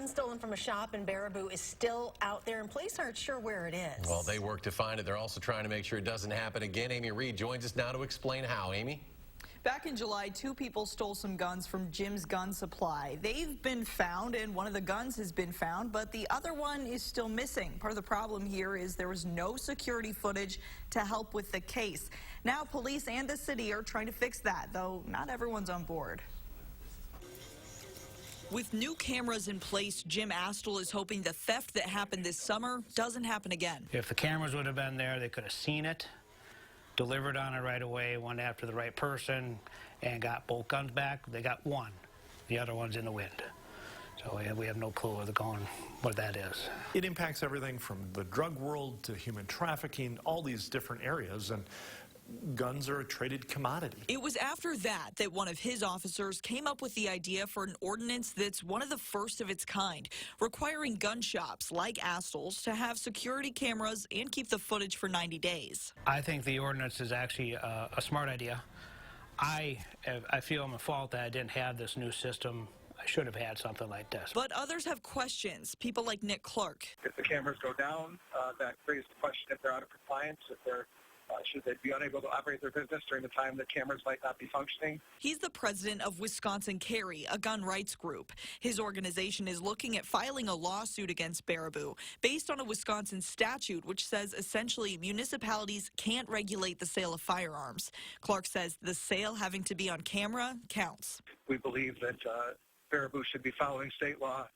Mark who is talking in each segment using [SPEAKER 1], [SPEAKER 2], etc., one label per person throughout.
[SPEAKER 1] gun stolen from a shop in Baraboo is still out there, and police aren't sure where it is.
[SPEAKER 2] Well, they work to find it. They're also trying to make sure it doesn't happen again. Amy Reed joins us now to explain how. Amy?
[SPEAKER 3] Back in July, 2 people stole some guns from Jim's Gun Supply. They've been found, and one of the guns has been found, but the other one is still missing. Part of the problem here is there was no security footage to help with the case. Now, police and the city are trying to fix that, though not everyone's on board. With new cameras in place, Jim Astle is hoping the theft that happened this summer doesn't happen again.
[SPEAKER 4] If the cameras would have been there, they could have seen it, delivered on it right away, went after the right person, and got both guns back. They got one. The other one's in the wind. So we have no clue where they're going, what that is.
[SPEAKER 5] It impacts everything from the drug world to human trafficking, all these different areas, and guns are a traded commodity.
[SPEAKER 3] It was after that one of his officers came up with the idea for an ordinance that's one of the first of its kind, requiring gun shops like Astle's to have security cameras and keep the footage for 90 days.
[SPEAKER 4] I think the ordinance is actually a smart idea. I feel I'm at fault that I didn't have this new system. I should have had something like this.
[SPEAKER 3] But others have questions, people like Nick Clark.
[SPEAKER 6] If the cameras go down, that raises the question if they're out of compliance, if they're should they be unable to operate their business during the time the cameras might not be functioning?
[SPEAKER 3] He's the president of Wisconsin Carry, a gun rights group. His organization is looking at filing a lawsuit against Baraboo based on a Wisconsin statute which says essentially municipalities can't regulate the sale of firearms. Clark says the sale having to be on camera counts.
[SPEAKER 6] We believe that Baraboo should be following state law.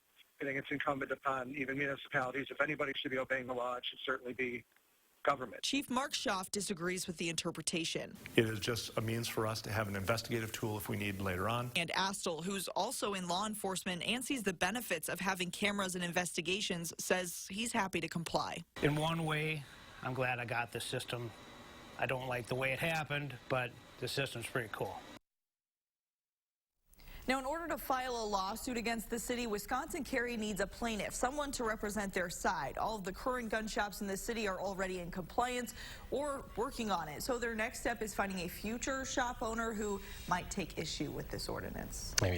[SPEAKER 6] I think it's incumbent upon even municipalities. If anybody should be obeying the law, it should certainly be government.
[SPEAKER 3] Chief Mark Schaaf disagrees with the interpretation.
[SPEAKER 5] It is just a means for us to have an investigative tool if we need later on.
[SPEAKER 3] And Astle, who's also in law enforcement and sees the benefits of having cameras and investigations, says he's happy to comply.
[SPEAKER 4] In one way, I'm glad I got this system. I don't like the way it happened, but the system's pretty cool.
[SPEAKER 3] Now, in order to file a lawsuit against the city, Wisconsin Carry needs a plaintiff, someone to represent their side. All of the current gun shops in the city are already in compliance or working on it. So their next step is finding a future shop owner who might take issue with this ordinance.
[SPEAKER 2] Amy,